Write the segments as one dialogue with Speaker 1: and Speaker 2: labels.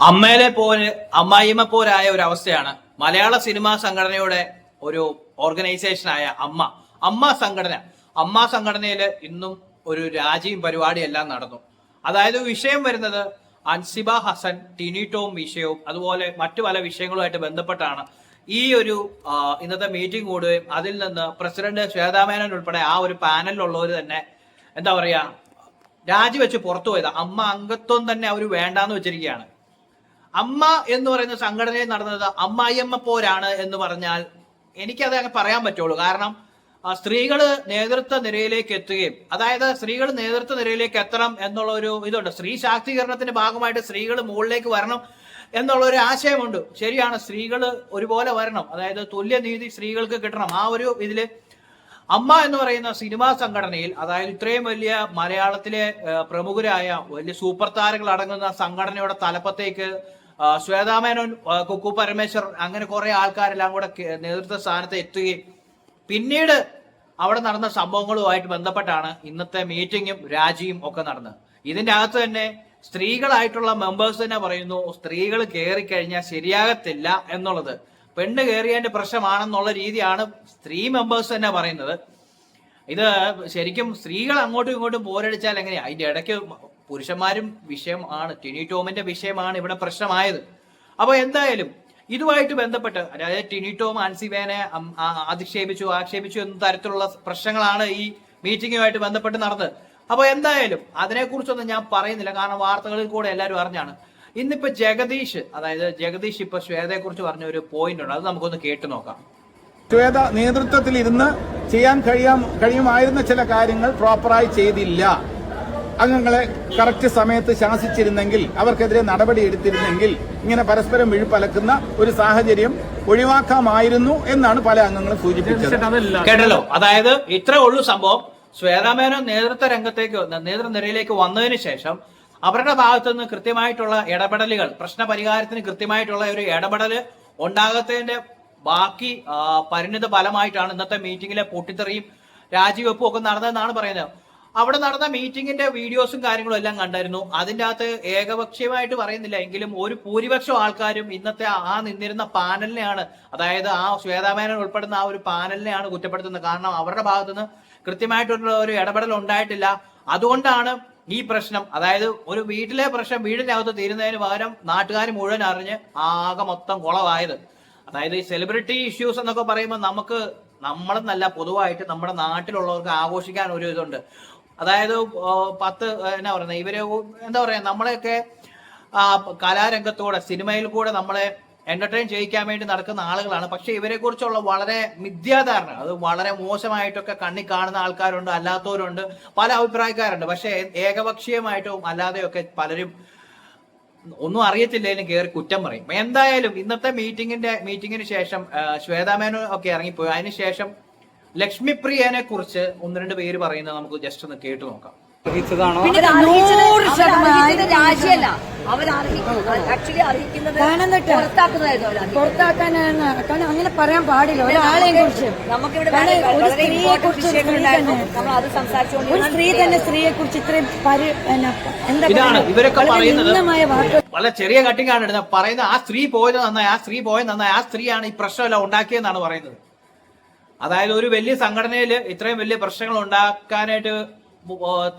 Speaker 1: അമ്മയിലെ പോലെ അമ്മായിമ്മ പോരായ ഒരു അവസ്ഥയാണ് മലയാള സിനിമാ സംഘടനയുടെ ഒരു ഓർഗനൈസേഷനായ അമ്മ സംഘടനയിൽ ഇന്നും ഒരു രാജിയും പരിപാടിയും എല്ലാം നടന്നു. അതായത് വിഷയം വരുന്നത് അൻസിബ ഹസൻ, ടിനി ടോം വിഷയവും അതുപോലെ മറ്റു പല വിഷയങ്ങളുമായിട്ട് ബന്ധപ്പെട്ടാണ് ഈ ഒരു ഇന്നത്തെ മീറ്റിംഗ് കൂടുകയും അതിൽ നിന്ന് പ്രസിഡന്റ് ശ്വേതാമേനോൻ ഉൾപ്പെടെ ആ ഒരു പാനലിലുള്ളവർ തന്നെ എന്താ പറയാ രാജിവെച്ച് പുറത്തു പോയത്. അമ്മ അംഗത്വം തന്നെ അവർ വേണ്ടാന്ന് വെച്ചിരിക്കുകയാണ്. അമ്മ എന്ന് പറയുന്ന സംഘടനയിൽ നടന്നത് അമ്മായിയമ്മ പോരാണ് എന്ന് പറഞ്ഞാൽ എനിക്കത് അങ്ങനെ പറയാൻ പറ്റുള്ളൂ. കാരണം സ്ത്രീകള് നേതൃത്വ നിരയിലേക്ക് എത്തുകയും, അതായത് സ്ത്രീകൾ നേതൃത്വ നിരയിലേക്ക് എത്തണം എന്നുള്ള ഒരു ഇതുണ്ട്. സ്ത്രീ ശാക്തീകരണത്തിന്റെ ഭാഗമായിട്ട് സ്ത്രീകൾ മുകളിലേക്ക് വരണം എന്നുള്ള ഒരു ആശയമുണ്ട്. ശരിയാണ്, സ്ത്രീകൾ ഒരുപോലെ വരണം, അതായത് തുല്യനീതി സ്ത്രീകൾക്ക് കിട്ടണം. ആ ഒരു ഇതില് അമ്മ എന്ന് പറയുന്ന സിനിമാ സംഘടനയിൽ, അതായത് ഇത്രയും വലിയ മലയാളത്തിലെ പ്രമുഖരായ വലിയ സൂപ്പർ താരങ്ങൾ അടങ്ങുന്ന സംഘടനയുടെ തലപ്പത്തേക്ക് ശ്വേതാമേനോൻ, കുക്കു പരമേശ്വർ, അങ്ങനെ കുറെ ആൾക്കാരെല്ലാം കൂടെ നേതൃത്വ സ്ഥാനത്ത് എത്തുകയും പിന്നീട് അവിടെ നടന്ന സംഭവങ്ങളുമായിട്ട് ബന്ധപ്പെട്ടാണ് ഇന്നത്തെ മീറ്റിങ്ങും രാജിയും ഒക്കെ നടന്നത്. ഇതിന്റെ അകത്ത് തന്നെ സ്ത്രീകളായിട്ടുള്ള മെമ്പേഴ്സ് തന്നെ പറയുന്നു സ്ത്രീകൾ കയറിക്കഴിഞ്ഞാൽ ശരിയാകത്തില്ല എന്നുള്ളത്. പെണ്ണ് കയറിയതിന്റെ പ്രശ്നമാണെന്നുള്ള രീതിയാണ് സ്ത്രീ മെമ്പേഴ്സ് തന്നെ പറയുന്നത്. ഇത് ശരിക്കും സ്ത്രീകൾ അങ്ങോട്ടും ഇങ്ങോട്ടും പോരടിച്ചാൽ എങ്ങനെയാ? അതിന്റെ ഇടയ്ക്ക് പുരുഷന്മാരും വിഷയമാണ്, ടിനി ടോമിന്റെ വിഷയമാണ് ഇവിടെ പ്രശ്നമായത്. അപ്പൊ എന്തായാലും ഇതുമായിട്ട് ബന്ധപ്പെട്ട്, അതായത് ടിനി ടോം അൻസിബേനെ ആക്ഷേപിച്ചു എന്ന തരത്തിലുള്ള പ്രശ്നങ്ങളാണ് ഈ മീറ്റിംഗുമായിട്ട് ബന്ധപ്പെട്ട് നടന്നത്. അപ്പൊ എന്തായാലും അതിനെക്കുറിച്ചൊന്നും ഞാൻ പറയുന്നില്ല, കാരണം വാർത്തകളിൽ കൂടെ എല്ലാവരും അറിഞ്ഞാണ്. ഇന്നിപ്പോ ജഗദീഷ് ഇപ്പൊ ശ്വേതയെ കുറിച്ച് പറഞ്ഞ ഒരു പോയിന്റ് ഉണ്ട്, അത് നമുക്കൊന്ന് കേട്ടു നോക്കാം.
Speaker 2: ശ്വേത നേതൃത്വത്തിൽ ഇരുന്ന് ചെയ്യാൻ കഴിയുമായിരുന്ന ചില കാര്യങ്ങൾ പ്രോപ്പറായി ചെയ്തില്ല. അംഗങ്ങളെ കറക്റ്റ് സമയത്ത് ശാസിച്ചിരുന്നെങ്കിൽ, അവർക്കെതിരെ നടപടി എടുത്തിരുന്നെങ്കിൽ ഇങ്ങനെ പരസ്പരം വിഴുപ്പലക്കുന്ന ഒരു സാഹചര്യം ഒഴിവാക്കാമായിരുന്നു എന്നാണ് പല അംഗങ്ങളും സൂചിപ്പിച്ചത്.
Speaker 1: കേട്ടല്ലോ, അതായത് ഇത്രേ ഉള്ളൂ സംഭവം. ശ്വേതാമേനോൻ നേതൃനിരയിലേക്ക് വന്നതിന് ശേഷം അവരുടെ ഭാഗത്തു നിന്ന് കൃത്യമായിട്ടുള്ള ഇടപെടലുകൾ, പ്രശ്ന പരിഹാരത്തിന് കൃത്യമായിട്ടുള്ള ഒരു ഇടപെടൽ ഉണ്ടാകാത്തതിന്റെ ബാക്കി പരിണിത ഫലമായിട്ടാണ് ഇന്നത്തെ മീറ്റിംഗിലെ പൊട്ടിത്തെറിയും രാജിവെപ്പും ഒക്കെ നടന്നതെന്നാണ് പറയുന്നത്. അവിടെ നടന്ന മീറ്റിംഗിന്റെ വീഡിയോസും കാര്യങ്ങളും എല്ലാം കണ്ടായിരുന്നു. അതിന്റെ അകത്ത് ഏകപക്ഷീയമായിട്ട് പറയുന്നില്ല എങ്കിലും ഒരു ഭൂരിപക്ഷം ആൾക്കാരും ഇന്നത്തെ ആ നിന്നിരുന്ന പാനലിനെയാണ്, അതായത് ആ ശ്വേതാമേനോൻ ഉൾപ്പെടുന്ന ആ ഒരു പാനലിനെയാണ് കുറ്റപ്പെടുത്തുന്നത്. കാരണം അവരുടെ ഭാഗത്തുനിന്ന് കൃത്യമായിട്ടുള്ള ഒരു ഇടപെടൽ ഉണ്ടായിട്ടില്ല. അതുകൊണ്ടാണ് ഈ പ്രശ്നം, അതായത് ഒരു വീട്ടിലെ പ്രശ്നം വീടിനകത്ത് തീരുന്നതിന് പകരം നാട്ടുകാർ മുഴുവൻ അറിഞ്ഞ് ആകെ മൊത്തം കുളമായത്. അതായത് ഈ സെലിബ്രിറ്റി ഇഷ്യൂസ് എന്നൊക്കെ പറയുമ്പോൾ നമ്മളെന്നല്ല, പൊതുവായിട്ട് നമ്മുടെ നാട്ടിലുള്ളവർക്ക് ആഘോഷിക്കാൻ ഒരു ഇതുണ്ട്. അതായത് എന്നാ പറയുന്നത്, ഇവര് എന്താ പറയാ, നമ്മളെയൊക്കെ കലാരംഗത്തൂടെ സിനിമയിൽ കൂടെ നമ്മളെ എന്റർടൈൻ ചെയ്യിക്കാൻ വേണ്ടി നടക്കുന്ന ആളുകളാണ്. പക്ഷെ ഇവരെ കുറിച്ചുള്ള വളരെ മിഥ്യാധാരണ, അത് വളരെ മോശമായിട്ടൊക്കെ കണ്ണി കാണുന്ന ആൾക്കാരുണ്ട്, അല്ലാത്തവരുണ്ട്, പല അഭിപ്രായക്കാരുണ്ട്. പക്ഷെ ഏകപക്ഷീയമായിട്ടും അല്ലാതെയൊക്കെ പലരും ഒന്നും അറിയത്തില്ലെങ്കിലും കയറി കുറ്റം പറയും. എന്തായാലും ഇന്നത്തെ മീറ്റിങ്ങിന് ശേഷം ശ്വേതാമേനോൻ ഒക്കെ ഇറങ്ങിപ്പോയി. അതിനുശേഷം ലക്ഷ്മിപ്രിയനെ കുറിച്ച് ഒന്ന് രണ്ട് പേര് പറയുന്നത് നമുക്ക് ജസ്റ്റ് ഒന്ന് കേട്ടു നോക്കാം.
Speaker 3: പുറത്താക്കാനാണ്, കാരണം അങ്ങനെ പറയാൻ പാടില്ല ഒരാളെയും കുറിച്ച്. ഒരു സ്ത്രീ തന്നെ സ്ത്രീയെ കുറിച്ച് ഇത്രയും
Speaker 1: ഇതാണ് ഇവരൊക്കെ പറയുന്നത്. വളരെ ചെറിയ കട്ടിങ്ങാണ് ഇടുന്നത്. പറയുന്നത് ആ സ്ത്രീ പോയത് നന്നായി, ആ സ്ത്രീയാണ് ഈ പ്രശ്നമെല്ലാം ഉണ്ടാക്കിയെന്നാണ് പറയുന്നത്. അതായത് ഒരു വലിയ സംഘടനയിൽ ഇത്രയും വലിയ പ്രശ്നങ്ങൾ ഉണ്ടാക്കാനായിട്ട്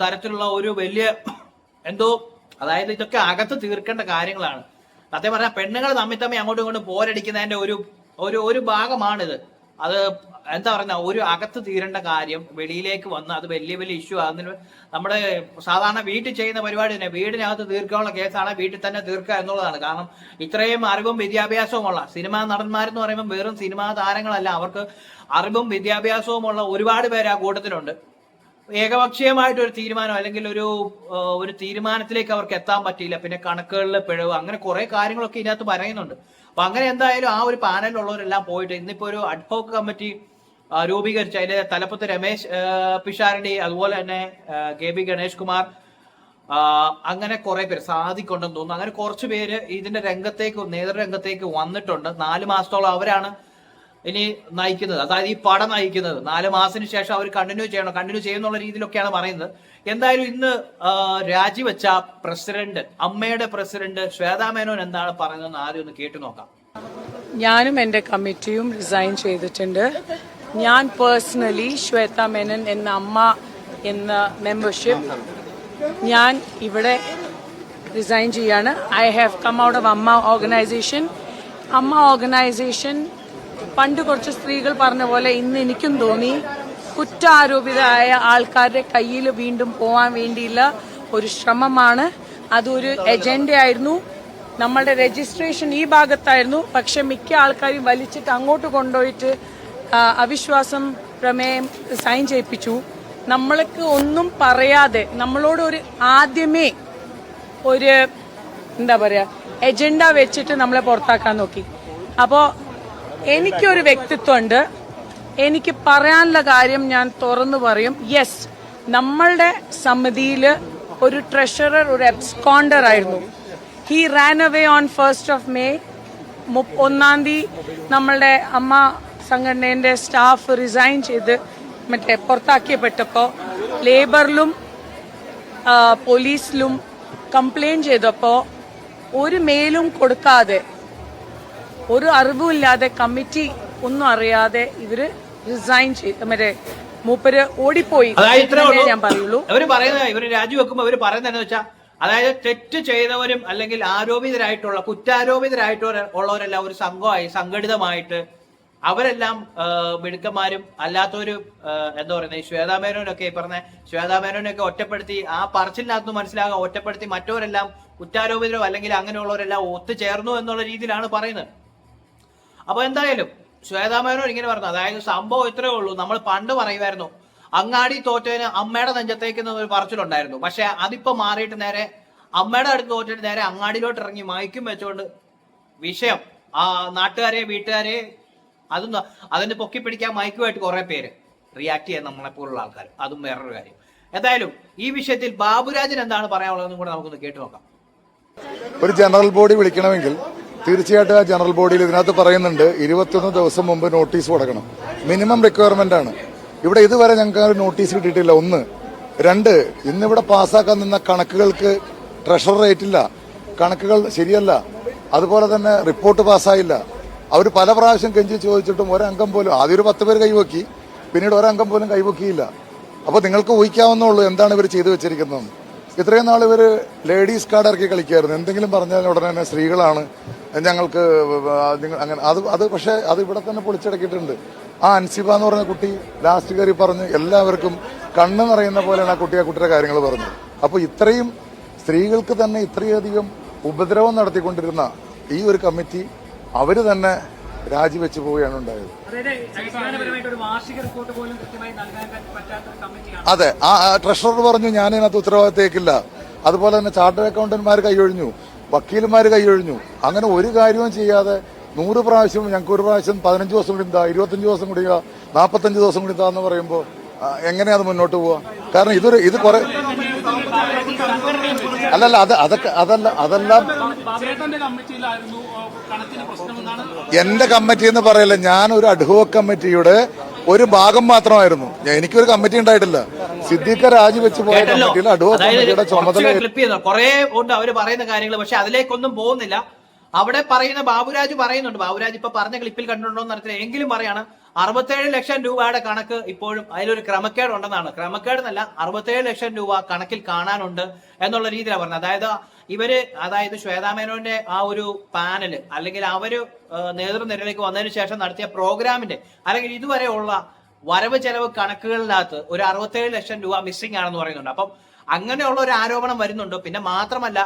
Speaker 1: തരത്തിലുള്ള ഒരു വലിയ അതായത് ഇതൊക്കെ അകത്ത് തീർക്കേണ്ട കാര്യങ്ങളാണ്. സത്യം പറഞ്ഞാൽ പെണ്ണുങ്ങൾ തമ്മിൽ അങ്ങോട്ടും ഇങ്ങോട്ടും പോരടിക്കുന്നതിന്റെ ഒരു ഭാഗമാണിത്. അത് എന്താ പറയുന്ന, ഒരു അകത്ത് തീരേണ്ട കാര്യം വെളിയിലേക്ക് വന്ന് അത് വലിയ ഇഷ്യൂ ആകുന്നതിന് നമ്മുടെ സാധാരണ വീട്ടിൽ ചെയ്യുന്ന പരിപാടി തന്നെ വീടിനകത്ത് തീർക്കാനുള്ള കേസാണ് വീട്ടിൽ തന്നെ തീർക്കുക എന്നുള്ളതാണ്. കാരണം ഇത്രയും അറിവും വിദ്യാഭ്യാസവുമുള്ള സിനിമാ നടന്മാരെന്ന് പറയുമ്പോൾ വെറും സിനിമാ താരങ്ങളല്ല, അവർക്ക് അറിവും വിദ്യാഭ്യാസവുമുള്ള ഒരുപാട് പേര് ആ കൂട്ടത്തിലുണ്ട്. ഏകപക്ഷീയമായിട്ടൊരു തീരുമാനം അല്ലെങ്കിൽ ഒരു തീരുമാനത്തിലേക്ക് അവർക്ക് എത്താൻ പറ്റിയില്ല. പിന്നെ കണക്കുകളിലെ പിഴവ്, അങ്ങനെ കുറെ കാര്യങ്ങളൊക്കെ ഇതിനകത്ത് പറയുന്നുണ്ട്. അപ്പൊ അങ്ങനെ എന്തായാലും ആ ഒരു പാനലിലുള്ളവരെല്ലാം പോയിട്ട് ഇന്നിപ്പോ ഒരു അഡ്ഹോക്ക് കമ്മിറ്റി രൂപീകരിച്ച് അതിലെ തലപ്പത്ത് രമേശ് പിഷാരടി, അതുപോലെ തന്നെ KB ഗണേഷ് കുമാർ, അങ്ങനെ കുറെ പേര്, സാധിക്കുണ്ടെന്ന് തോന്നുന്നു, അങ്ങനെ കുറച്ച് പേര് ഇതിന്റെ നേതൃരംഗത്തേക്ക് വന്നിട്ടുണ്ട്. 4 മാസത്തോളം അവരാണ് ഇനി നയിക്കുന്നത്, അതായത് ഈ പടം നയിക്കുന്നത് 4 മാസത്തിന് ശേഷം അവർ കണ്ടിന്യൂ ചെയ്യുന്നുള്ള രീതിയിലൊക്കെയാണ് പറയുന്നത്. എന്തായാലും ഇന്ന് രാജിവെച്ച പ്രസിഡന്റ്, അമ്മയുടെ പ്രസിഡന്റ് ശ്വേതാ മേനോൻ എന്താണ് പറയുന്നതെന്ന് ആദ്യം ഒന്ന് കേട്ടു നോക്കാം.
Speaker 4: ഞാനും എൻ്റെ കമ്മിറ്റിയും റിസൈൻ ചെയ്തിട്ടുണ്ട്. ഞാൻ പേഴ്സണലി ശ്വേതാ മേനോൻ എന്ന അമ്മ എന്ന മെമ്പർഷിപ്പ് ഞാൻ ഇവിടെ റിസൈൻ ചെയ്യാണ്. I have come out of AMMA organisation. AMMA organisation പണ്ട് കുറച്ച് സ്ത്രീകൾ പറഞ്ഞ പോലെ ഇന്ന് എനിക്കും തോന്നി കുറ്റാരോപിതരായ ആൾക്കാരുടെ കയ്യിൽ വീണ്ടും പോകാൻ വേണ്ടിയുള്ള ഒരു ശ്രമമാണ്. അതൊരു എജൻഡയായിരുന്നു. നമ്മളുടെ രജിസ്ട്രേഷൻ ഈ ഭാഗത്തായിരുന്നു. പക്ഷെ മിക്ക ആൾക്കാരും വലിച്ചിട്ട് അങ്ങോട്ട് കൊണ്ടുപോയിട്ട് അവിശ്വാസം പ്രമേയം സൈൻ ചെയ്യിപ്പിച്ചു. നമ്മൾക്ക് ഒന്നും പറയാതെ നമ്മളോട് ഒരു ആദ്യമേ ഒരു എന്താ പറയുക എജൻഡ വെച്ചിട്ട് നമ്മളെ പുറത്താക്കാൻ നോക്കി. അപ്പോൾ എനിക്കൊരു വ്യക്തിത്വമുണ്ട്. എനിക്ക് പറയാനുള്ള കാര്യം ഞാൻ തുറന്നു പറയും. യെസ്, നമ്മളുടെ സമിതിയിൽ ഒരു ട്രഷറർ ഒരു എബ്സ്കോണ്ടർ ആയിരുന്നു. He Rann away on 1st of May. 1-ാം തീയതി നമ്മളുടെ അമ്മ സംഘടനേൻ്റെ സ്റ്റാഫ് റിസൈൻ ചെയ്ത് പുറത്താക്കിയപ്പെട്ടപ്പോൾ ലേബറിലും പോലീസിലും കംപ്ലയിൻറ്റ് ചെയ്തപ്പോൾ ഒരു മെയിലും കൊടുക്കാതെ ഒരു അറിവുമില്ലാതെ കമ്മിറ്റി ഒന്നും അറിയാതെ ഇവര് റിസൈൻ ചെയ്ത് മൂപ്പര് ഓടിപ്പോയി ഞാൻ പറയുള്ളൂ.
Speaker 1: ഇവര് രാജിവെക്കുമ്പോൾ അവര് പറയുന്നതെന്ന് വെച്ചാൽ, അതായത് തെറ്റ് ചെയ്തവരും അല്ലെങ്കിൽ കുറ്റാരോപിതരായിട്ടുള്ളവരെല്ലാം ഒരു സംഘമായി സംഘടിതമായിട്ട് അവരെല്ലാം മിടുക്കന്മാരും അല്ലാത്തവരും എന്താ പറയുന്നത്, ഈ ശ്വേതാ മേനോനൊക്കെ പറഞ്ഞ ശ്വേതാ മേനോനൊക്കെ ഒറ്റപ്പെടുത്തി ആ പറച്ചിലിനകത്ത് മനസ്സിലാകാൻ ഒറ്റപ്പെടുത്തി മറ്റവരെല്ലാം കുറ്റാരോപിതരോ അല്ലെങ്കിൽ അങ്ങനെയുള്ളവരെല്ലാം ഒത്തുചേർന്നു എന്നുള്ള രീതിയിലാണ് പറയുന്നത്. അപ്പൊ എന്തായാലും ശ്വേതാ മേനോൻ ഇങ്ങനെ പറഞ്ഞു, അതായത് സംഭവം ഇത്രേ ഉള്ളൂ. നമ്മൾ പണ്ട് പറയുമായിരുന്നു അങ്ങാടി തോറ്റതിന് അമ്മയുടെ നെഞ്ചത്തേക്ക് ഒരു പറച്ചിലുണ്ടായിരുന്നു. പക്ഷെ അതിപ്പോ മാറിയിട്ട് നേരെ അമ്മയുടെ അടുത്ത് തോറ്റിട്ട് നേരെ അങ്ങാടിയിലോട്ട് ഇറങ്ങി മയക്കും വെച്ചുകൊണ്ട് വിഷയം നാട്ടുകാരെ വീട്ടുകാരെ അതിന് പൊക്കി പിടിക്കാൻ മയക്കുമായിട്ട് കുറെ പേര് റിയാക്ട് ചെയ്യാൻ നമ്മളെപ്പോലുള്ള ആൾക്കാർ. അതും വേറൊരു കാര്യം. എന്തായാലും ഈ വിഷയത്തിൽ ബാബുരാജൻ എന്താണ് പറയാനുള്ളതെന്നും കൂടെ നമുക്കൊന്ന് കേട്ടു നോക്കാം.
Speaker 5: ഒരു ജനറൽ ബോഡി വിളിക്കണമെങ്കിൽ തീർച്ചയായിട്ടും ആ ജനറൽ ബോഡിയിൽ ഇതിനകത്ത് പറയുന്നുണ്ട് 21 ദിവസം മുമ്പ് നോട്ടീസ് കൊടുക്കണം. മിനിമം റിക്വയർമെന്റ് ആണ്. ഇവിടെ ഇതുവരെ ഞങ്ങൾക്ക് നോട്ടീസ് കിട്ടിയിട്ടില്ല. 1. 2, ഇന്നിവിടെ പാസ്സാക്കാൻ നിന്ന കണക്കുകൾക്ക് ട്രഷറർ റേറ്റില്ല, കണക്കുകൾ ശരിയല്ല. അതുപോലെ തന്നെ റിപ്പോർട്ട് പാസ്സായില്ല. അവർ പല പ്രാവശ്യം കെഞ്ചി ചോദിച്ചിട്ടും ഒരംഗം പോലും, ആദ്യം ഒരു 10 പേര് കൈവക്കി, പിന്നീട് ഒരംഗം പോലും കൈവക്കിയില്ല. അപ്പോൾ നിങ്ങൾക്ക് ഊഹിക്കാവുന്നുള്ളൂ എന്താണ് ഇവർ ചെയ്തു വെച്ചിരിക്കുന്നത്. ഇത്രയും നാൾ ഇവർ ലേഡീസ് കാർഡ് ഇറക്കി കളിക്കായിരുന്നു. എന്തെങ്കിലും പറഞ്ഞാൽ ഉടനെ തന്നെ സ്ത്രീകളാണ് ഞങ്ങൾക്ക് അങ്ങനെ അത് പക്ഷേ അത് ഇവിടെ തന്നെ പൊളിച്ചടക്കിയിട്ടുണ്ട്. ആ അൻസിബ എന്ന് പറഞ്ഞ കുട്ടി ലാസ്റ്റ് കയറി പറഞ്ഞ് എല്ലാവർക്കും കണ്ണ് നിറയുന്ന പോലെയാണ് ആ കുട്ടിയുടെ കാര്യങ്ങൾ പറഞ്ഞു. അപ്പോൾ ഇത്രയും സ്ത്രീകൾക്ക് തന്നെ ഇത്രയധികം ഉപദ്രവം നടത്തിക്കൊണ്ടിരുന്ന ഈ ഒരു കമ്മിറ്റി അവർ തന്നെ രാജിവെച്ചു പോവുകയാണ് ഉണ്ടായത്. അതെ, ആ ട്രഷറർ പറഞ്ഞു ഞാൻ ഇതിനകത്ത് ഉത്തരവാദിത്തേക്കില്ല. അതുപോലെ തന്നെ ചാർട്ടേഡ് അക്കൗണ്ടന്റ്മാർ കൈയൊഴിഞ്ഞു, വക്കീലന്മാർ കൈയൊഴിഞ്ഞു. അങ്ങനെ ഒരു കാര്യവും ചെയ്യാതെ 100 പ്രാവശ്യം ഞങ്ങൾക്ക് ഒരു പ്രാവശ്യം 15 ദിവസം കൂടി എന്താ, 25 ദിവസം കൂടി 45 ദിവസം കൂടി എന്താന്ന് പറയുമ്പോൾ എങ്ങനെയാ അത് മുന്നോട്ട് പോവാ? കാരണം ഇത് കുറെ അല്ലല്ല അതെല്ലാം എന്റെ കമ്മിറ്റി എന്ന് പറയല്ല. ഞാൻ ഒരു അഡ്ഹോക് കമ്മിറ്റിയുടെ ഒരു ഭാഗം മാത്രമായിരുന്നു. എനിക്കൊരു കമ്മിറ്റി ഉണ്ടായിട്ടില്ല. സിദ്ദീഖ് രാജിവെച്ച് പോയ കമ്മിറ്റിയിൽ അഡ്ഹോക് കമ്മിറ്റിയുടെ ചുമതല
Speaker 1: കുറെ ഉണ്ട് അവര് പറയുന്ന കാര്യങ്ങൾ. പക്ഷെ അതിലേക്കൊന്നും പോകുന്നില്ല. അവിടെ പറയുന്ന ബാബുരാജ് പറയുന്നുണ്ട്. ബാബുരാജ് ഇപ്പൊ പറഞ്ഞ ക്ലിപ്പിൽ കണ്ടിട്ടുണ്ടോ എന്ന് അറിയത്തില്ല, എങ്കിലും പറയാണ് 67 ലക്ഷം രൂപയുടെ കണക്ക് ഇപ്പോഴും അതിലൊരു ക്രമക്കേട് ഉണ്ടെന്നാണ്. ക്രമക്കേട് എന്നല്ല, 67 ലക്ഷം രൂപ കണക്കിൽ കാണാനുണ്ട് എന്നുള്ള രീതിയിലാണ് പറഞ്ഞത്. അതായത് ശ്വേതാ മേനോന്റെ ആ ഒരു പാനല് അല്ലെങ്കിൽ അവര് നേതൃനിരയിലേക്ക് വന്നതിന് ശേഷം നടത്തിയ പ്രോഗ്രാമിന്റെ അല്ലെങ്കിൽ ഇതുവരെയുള്ള വരവ് ചെലവ് കണക്കുകളിനകത്ത് ഒരു 67 ലക്ഷം രൂപ മിസ്സിംഗ് ആണെന്ന് പറയുന്നുണ്ട്. അപ്പം അങ്ങനെയുള്ള ഒരു ആരോപണം വരുന്നുണ്ട്. പിന്നെ മാത്രമല്ല,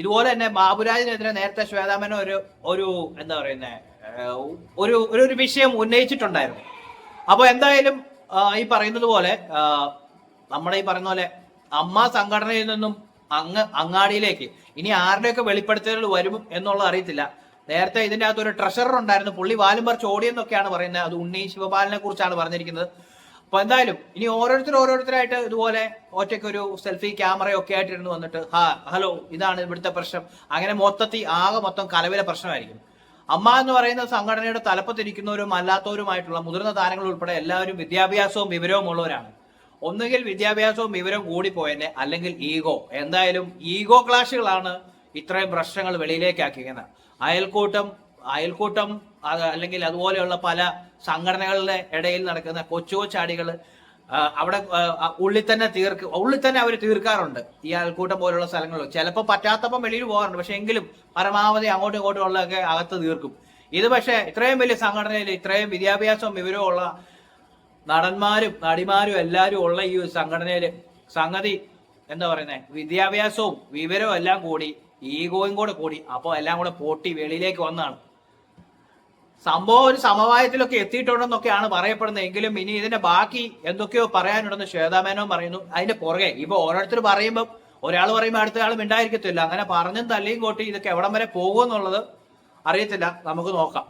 Speaker 1: ഇതുപോലെ തന്നെ ബാബുരാജിനെതിരെ നേരത്തെ ശ്വേതാ മേനോൻ ഒരു എന്താ പറയുന്നത് ഒരു വിഷയം ഉന്നയിച്ചിട്ടുണ്ടായിരുന്നു. അപ്പോൾ എന്തായാലും ഈ പറയുന്നത് പോലെ നമ്മുടെ ഈ പറയുന്ന പോലെ അമ്മ സംഘടനയിൽ നിന്നും അങ്ങാടിയിലേക്ക് ഇനി ആരുടെയൊക്കെ വെളിപ്പെടുത്തലുകൾ വരും എന്നുള്ളത് അറിയത്തില്ല. നേരത്തെ ഇതിന്റെ അകത്ത് ഒരു ട്രഷറർ ഉണ്ടായിരുന്നു, പുള്ളി വാലും പറിച്ച് ഓടിയെന്നൊക്കെയാണ് പറയുന്നത്. അത് ഉണ്ണി ശിവപാലിനെ കുറിച്ചാണ് പറഞ്ഞിരിക്കുന്നത്. അപ്പൊ എന്തായാലും ഇനി ഓരോരുത്തരായിട്ട് ഇതുപോലെ ഒറ്റയ്ക്ക് ഒരു സെൽഫി ക്യാമറയൊക്കെ ആയിട്ടിരുന്ന് വന്നിട്ട് ഹലോ ഇതാണ് ഇവിടുത്തെ പ്രശ്നം, അങ്ങനെ മൊത്തം കലവിലെ പ്രശ്നമായിരിക്കും. അമ്മ എന്ന് പറയുന്ന സംഘടനയുടെ തലപ്പത്തിരിക്കുന്നവരും അല്ലാത്തവരുമായിട്ടുള്ള മുതിർന്ന താരങ്ങൾ ഉൾപ്പെടെ എല്ലാവരും വിദ്യാഭ്യാസവും വിവരവും ഉള്ളവരാണ്. ഒന്നുകിൽ വിദ്യാഭ്യാസവും വിവരവും കൂടിപ്പോയെന്നെ, അല്ലെങ്കിൽ ഈഗോ. എന്തായാലും ഈഗോ ക്ലാഷുകളാണ് ഇത്രയും പ്രശ്നങ്ങൾ വെളിയിലേക്കാക്കിയത്. അയൽക്കൂട്ടം അല്ലെങ്കിൽ അതുപോലെയുള്ള പല സംഘടനകളുടെ ഇടയിൽ നടക്കുന്ന കൊച്ചു കൊച്ചാടികൾ അവിടെ ഉള്ളിൽ തന്നെ അവർ തീർക്കാറുണ്ട്. ഈ അയൽക്കൂട്ടം പോലുള്ള സ്ഥലങ്ങളിൽ ചിലപ്പോൾ പറ്റാത്തപ്പം വെളിയിൽ പോകാറുണ്ട്. പക്ഷെ എങ്കിലും പരമാവധി അങ്ങോട്ടും ഇങ്ങോട്ടും ഉള്ളതൊക്കെ അകത്ത് തീർക്കും. ഇത് പക്ഷേ ഇത്രയും വലിയ സംഘടനയിൽ ഇത്രയും വിദ്യാഭ്യാസവും വിവരവും ഉള്ള നടന്മാരും നടിമാരും എല്ലാവരും ഉള്ള ഈ സംഘടനയിൽ സംഗതി എന്താ പറയുന്നത്, വിദ്യാഭ്യാസവും വിവരവും എല്ലാം കൂടി ഈഗോയും കൂടെ കൂടി അപ്പോൾ എല്ലാം കൂടെ പൊട്ടി വെളിയിലേക്ക് വന്നതാണ്. സംഭവം ഒരു സമവായത്തിലൊക്കെ എത്തിയിട്ടുണ്ടെന്നൊക്കെയാണ് പറയപ്പെടുന്നത്. എങ്കിലും ഇനി ഇതിന്റെ ബാക്കി എന്തൊക്കെയോ പറയാനുണ്ടെന്ന് ശ്വേതാ മേനോൻ പറയുന്നു. അതിന്റെ പുറകെ ഇപ്പൊ ഓരോരുത്തർ പറയുമ്പോൾ ഒരാൾ പറയുമ്പോൾ അടുത്ത ആൾ മിണ്ടായിരിക്കത്തില്ല. അങ്ങനെ പറഞ്ഞും തല്ലിയും കോട്ടി ഇതൊക്കെ എവിടം വരെ പോകുമെന്നുള്ളത് അറിയത്തില്ല. നമുക്ക് നോക്കാം.